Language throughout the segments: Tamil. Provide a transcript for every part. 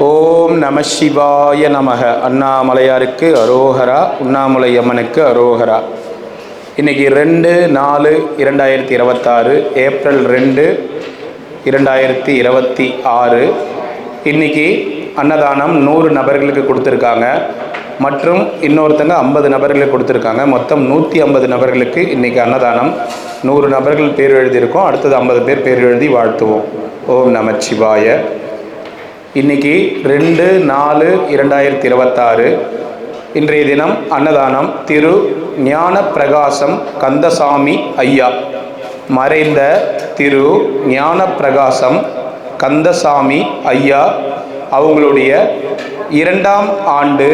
ஓம் நம சிவாய நமக. அண்ணாமலையாருக்கு அரோகரா, உண்ணாமலை அம்மனுக்கு அரோகரா. இன்றைக்கி 2/4/2026, ஏப்ரல் 2, 2026. இன்றைக்கி அன்னதானம் 100 நபர்களுக்கு கொடுத்துருக்காங்க. மற்றும் இன்னொருத்தங்க 50 நபர்களுக்கு கொடுத்துருக்காங்க. மொத்தம் 150 நபர்களுக்கு இன்றைக்கி அன்னதானம். 100 நபர்கள் பேர் எழுதியிருக்கோம். அடுத்தது 50 பேர் பேர் எழுதி வாழ்த்துவோம். ஓம் நமச்சிவாய. இன்றைக்கி 2/4/2026. இன்றைய தினம் அன்னதானம் திரு ஞான பிரகாசம் கந்தசாமி ஐயா. மறைந்த திரு ஞான பிரகாசம் கந்தசாமி ஐயா அவங்களுடைய 2ஆம் ஆண்டு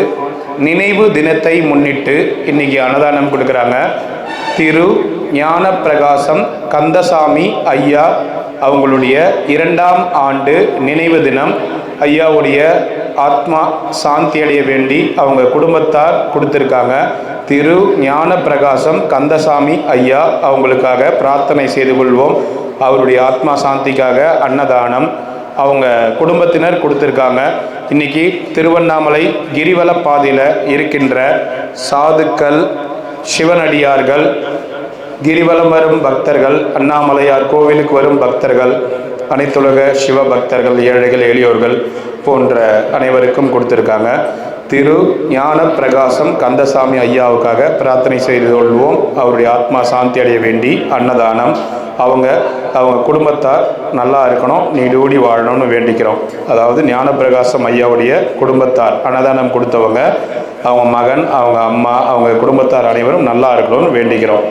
நினைவு தினத்தை முன்னிட்டு இன்றைக்கி அன்னதானம் கொடுக்குறாங்க. திரு ஞான பிரகாசம் கந்தசாமி ஐயா அவங்களுடைய 2ஆம் ஆண்டு நினைவு தினம். ஐயாவுடைய ஆத்மா சாந்தி அடைய வேண்டி அவங்க குடும்பத்தார் கொடுத்துருக்காங்க. திரு ஞான பிரகாசம் கந்தசாமி ஐயா அவங்களுக்காக பிரார்த்தனை செய்து கொள்வோம். அவருடைய ஆத்மா சாந்திக்காக அன்னதானம் அவங்க குடும்பத்தினர் கொடுத்துருக்காங்க. இன்றைக்கி திருவண்ணாமலை கிரிவல பாதையில் இருக்கின்ற சாதுக்கள், சிவனடியார்கள், கிரிவலம் வரும் பக்தர்கள், அண்ணாமலையார் கோவிலுக்கு வரும் பக்தர்கள், அனைத்துலக சிவ பக்தர்கள், ஏழைகள், எளியோர்கள் போன்ற அனைவருக்கும் கொடுத்துருக்காங்க. திரு ஞான பிரகாசம் கந்தசாமி ஐயாவுக்காக பிரார்த்தனை செய்து கொள்வோம். அவருடைய ஆத்மா சாந்தி அடைய வேண்டி அன்னதானம். அவங்க குடும்பத்தார் நல்லா இருக்கணும், நீடூடி வாழணும்னு வேண்டிக்கிறோம். அதாவது ஞான பிரகாசம் ஐயாவுடைய குடும்பத்தார் அன்னதானம் கொடுத்தவங்க, அவங்க மகன், அவங்க அம்மா, அவங்க குடும்பத்தார் அனைவரும் நல்லா இருக்கணும்னு வேண்டிக்கிறோம்.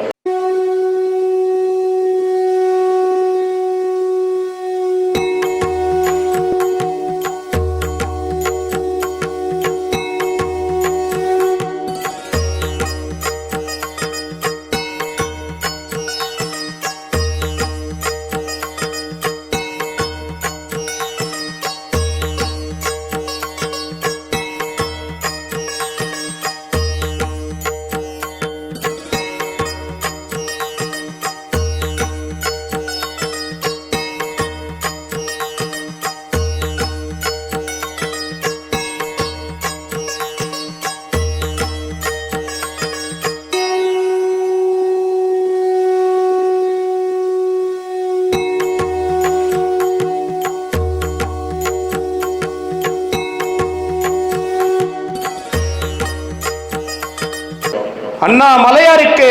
அண்ணாமலையாருக்கு,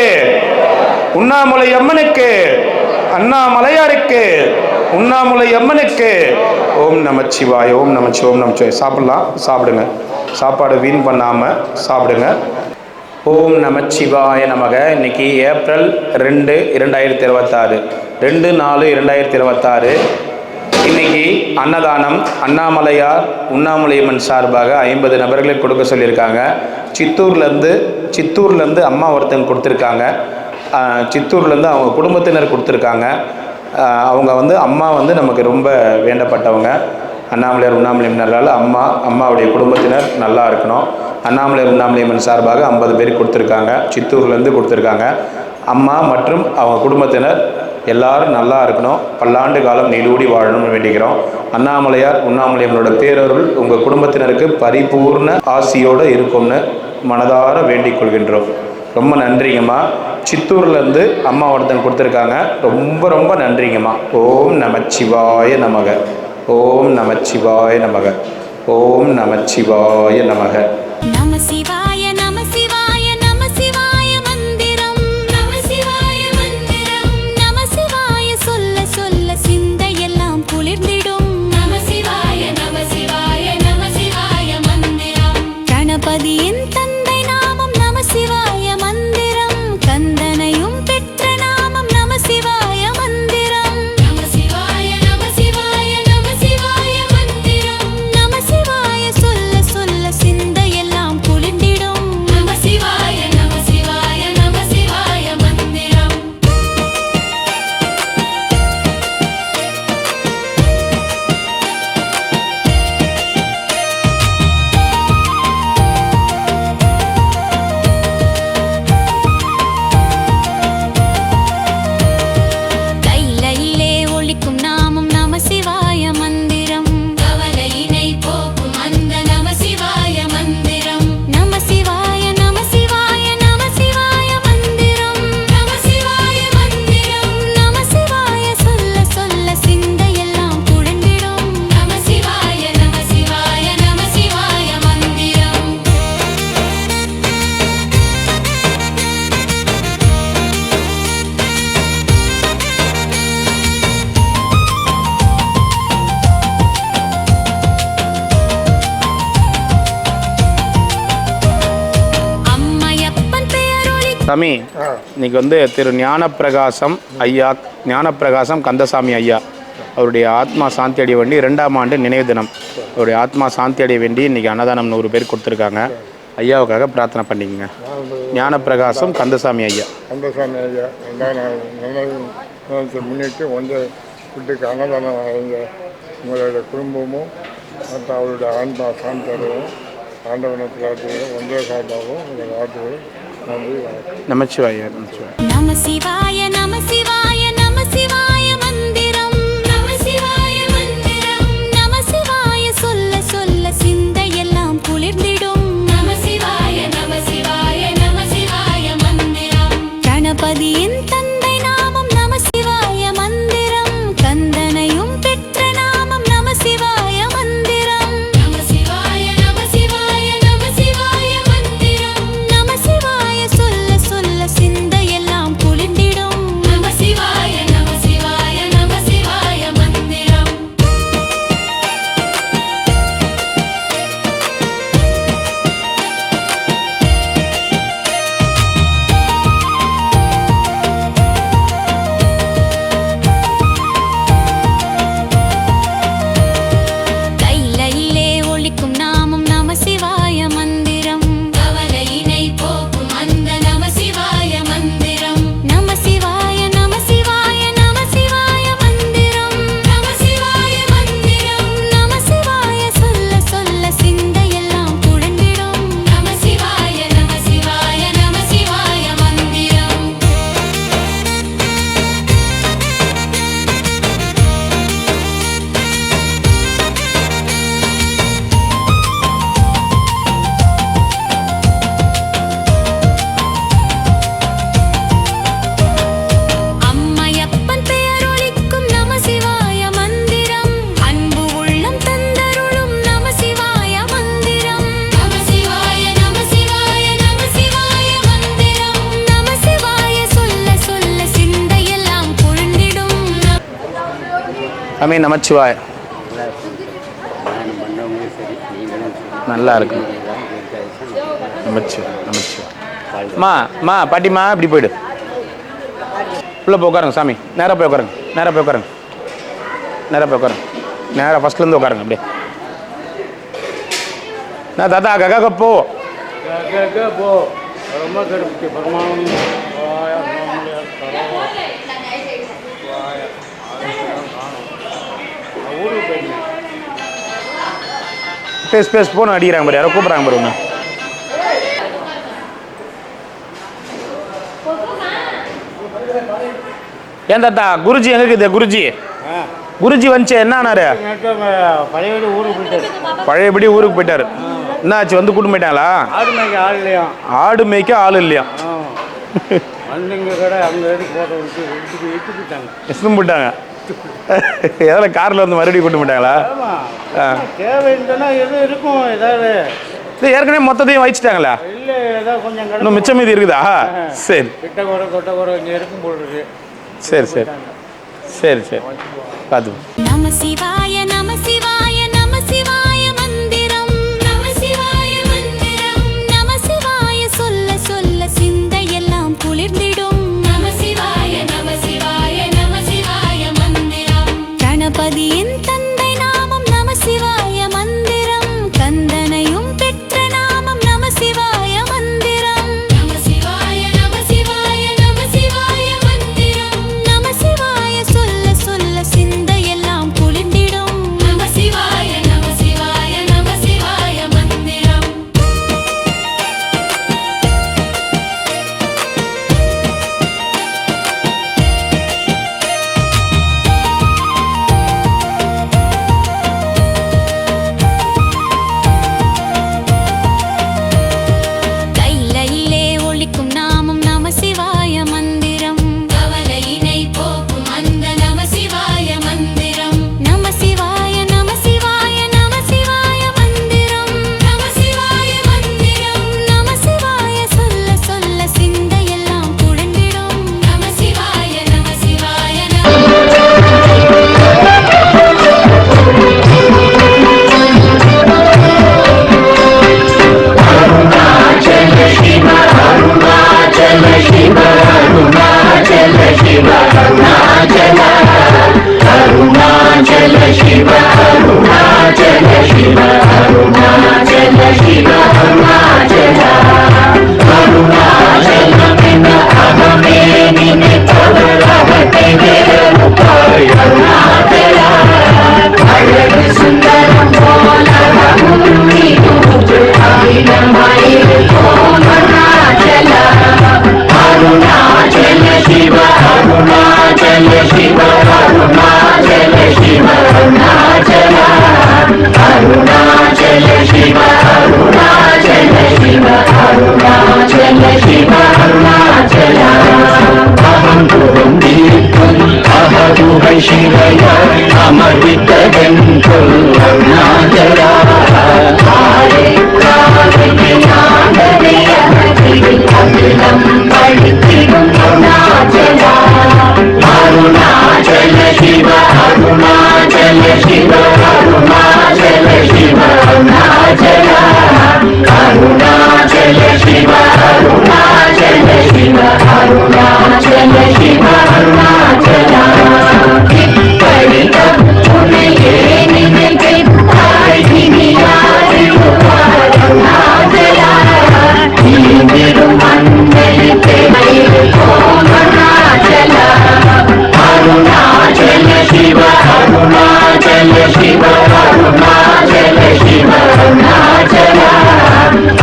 உண்ணாமலை அம்மனுக்கு, அண்ணாமலையாருக்கு, உண்ணாமலை அம்மனுக்கு. ஓம் நமச்சிவாய, ஓம் நமச்சி, ஓம் நமச்சிவாய. சாப்பிடலாம், சாப்பிடுங்க. சாப்பாடு வீண் பண்ணாமல் சாப்பிடுங்க. ஓம் நமச்சிவாய நமக. இன்னைக்கு ஏப்ரல் 2, 2026, 2/4/2026. இன்னைக்கு அன்னதானம் அண்ணாமலையார் உண்ணாமலையம்மன் சார்பாக 50 நபர்களுக்கு கொடுக்க சொல்லியிருக்காங்க. சித்தூர்லேருந்து அம்மா ஒருத்தங்க கொடுத்துருக்காங்க. சித்தூர்லேருந்து அவங்க குடும்பத்தினர் கொடுத்துருக்காங்க. அவங்க அம்மா நமக்கு ரொம்ப வேண்டப்பட்டவங்க. அண்ணாமலையார் உண்ணாமலையம்மனால் அம்மாவுடைய குடும்பத்தினர் நல்லா இருக்கணும். அண்ணாமலையார் உண்ணாமலையம்மன் சார்பாக 50 பேர் கொடுத்துருக்காங்க. சித்தூர்லேருந்து கொடுத்துருக்காங்க. அம்மா மற்றும் அவங்க குடும்பத்தினர் எல்லாரும் நல்லா இருக்கணும், பல்லாண்டு காலம் நீடூடி வாழணும்னு வேண்டிக்கிறோம். அண்ணாமலையார் உண்ணாமலையம்மனோட பேரருள் உங்கள் குடும்பத்தினருக்கு பரிபூர்ண ஆசியோடு இருக்கும்னு மனதார வேண்டிக் கொள்கின்றோம். ரொம்ப நன்றிங்கம்மா. சித்தூர்லேருந்து அம்மா ஒருத்தன் கொடுத்துருக்காங்க. ரொம்ப ரொம்ப நன்றிங்கம்மா. ஓம் நமச்சிவாய நமக. ஓம் நமச்சிவாய நமக. ஓம் நமச்சிவாய நமக. நம சிவாய நம சிவாய நம சிவாய மந்திரம், நம சிவாய மந்திரம், நம சிவாய சொல்ல சொல்ல சிந்தையெல்லாம் குளிர்ந்திடும். நம சிவாய நம சிவாய நம சிவாய மந்திரம். கணபதியின் தந்தை நாமம் நம சிவாய மந்திரம். கந்தனையும் பெற்ற நாமம் நம சிவாய மந்திரம். நம சிவாய நம சிவாய நம சிவாய மந்திரம். நம சிவாய சொல்ல சொல்ல சிந்தையெல்லாம் சாமி, இன்னைக்கு வந்து திரு ஞானப்பிரகாசம் ஐயா, ஞானப்பிரகாசம் கந்தசாமி ஐயா அவருடைய ஆத்மா சாந்தி அடைய வேண்டி 2ஆம் ஆண்டு நினைவு தினம். அவருடைய ஆத்மா சாந்தி அடைய வேண்டி இன்றைக்கி அன்னதானம் 100 பேர் கொடுத்துருக்காங்க. ஐயாவுக்காக பிரார்த்தனை பண்ணிக்கங்க. ஞானப்பிரகாசம் கந்தசாமி ஐயா. கந்தசாமி ஐயா நினைவு முன்னிட்டு வீட்டுக்கு அன்னதானம் வழங்க உங்களுடைய குடும்பமும் மற்ற அவருடைய ஆன்மா சாந்தடையும் ஆண்டவனை பிரார்த்தனையும் ஒன்றே சார்பாகவும் உங்கள் வார்த்தைகளும் நன்றி. நமச்சிவாய நமச்சிவாய. நம சிவாய நம சிவாய நம சிவாய மந்திரம். நம சிவாய மந்திரம். நம சிவாய சொல்ல சொல்ல சிந்தையெல்லாம் குளிர்ந்திடும். நம சிவாய நம சிவாய நம சிவாய மந்திரம். கணபதியின் தந்தை நாமம் நம சிவாய மந்திரம். கந்தனையும் பெற்ற நாமம் நம சிவாய மந்திரம். நம சிவாய நம சிவாய நம சிவாய மந்திரம். நம சிவாய சொல்ல சொல்ல சிந்தையெல்லாம் குளிர்ந்திடும். நம சிவாய நம சிவாய நம சிவாய மந்திரம். கைலையிலே ஒலிக்கும் நாமம் நம சிவாய மந்திரம். கவலையினை போக்கும் அந்த நம சிவாய மந்திரம். நம சிவாய நம சிவாய நம சிவாய மந்திரம். நம சிவாய மந்திரம். நம சிவாய சொல்ல சொல்ல சிந்தையெல்லாம் குழந்திடும். நம சிவாய நம சிவாய நம சிவாய மந்திரம். அம்மையப்பன் பெயரொலிக்கும் நம சிவாய மந்திரம். அன்பு உள்ளம் தந்தருளும் நம சிவாய மந்திரம். நம சிவாய நம சிவாய நம சிவாய மந்திரம். நம சிவாய சொல்ல சொல்ல சிந்தையெல்லாம் குழந்திடும். சாமி நமச்சிவாய. நல்லா இருக்கு. நமச்சிவாய நமச்சிவாய. அம்மா பாட்டிம்மா இப்படி போயிடு. உள்ளே போய் உட்காருங்க சாமி. நேராக போய் உட்காருங்க. நேராக போய் உட்காருங்க. நேராக போய் உட்காருங்க. நேராக ஃபஸ்ட்லேருந்து உட்காருங்க. அப்படியே நான் தாத்தா கக்கா போ. பேச போன அடிக்கிறாங்க பாரு. யாரோ கூப்பிட்றாங்க பாரு. ஒன்று ஏன் தாத்தா குருஜி எங்க இருக்குது? குருஜி வந்துச்சு என்ன ஆனாரு? பழையபடி ஊருக்கு போயிட்டாரு. என்னாச்சு? வந்து கூட்டு போயிட்டாங்களா? ஆடு மேய்க்க ஆள் இல்லையா? எஸ்டும் போட்டாங்க. எதில் காரில் வந்து மறுபடியும் கூட்டு போயிட்டாங்களா? ஏற்கனவே மொத்தத்தையும் வச்சுட்டாங்களா? இன்னும் மிச்சம் மீதி இருக்குதா? சரி சரி சரி சரி சரி பார்த்து. நம சிவாய நம சிவாய நம சிவாய மந்திரம். நம சிவாய மந்திரம். நம சிவாய சொல்ல சொல்ல சிந்தையெல்லாம் குளிர்ந்திடும். நம சிவாய நம சிவாய நம சிவாய மந்திரம். கணபதியின் தந்தை நாமம் நம சிவாய மந்திரம். கந்தனையும் பெற்ற நாமம் நம சிவாய மந்திரம். நம சிவாய நம சிவாய நம சிவாய மந்திரம். நம சிவாய சொல்ல சொல்ல சிந்தையெல்லாம் குளிர்ந்திடும். शिव अरुणाचल अहं तुरुं दीर्घं अहदुहै शिवय अमृतगन्धुल् अरुणाचल अरुणाचल शिव अरुणाचल शिव अरुणाचल शिव अरुणाचल अरुणाचल शिव अरुणाचल शिव अरुणाचल शिव अरुणाचल अरुणाचल शिव अरुणाचल शिव अरुणाचल शिव अरुणाचल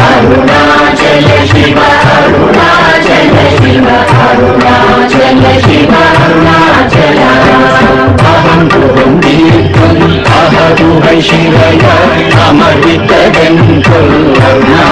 अरुणाचल शिव अरुणाचल शिव अरुणाचल शिव अरुणाचल अहं तुरुं दीर्घं अहदुहै शिवय अमृतगन्धुल् अरुणाचल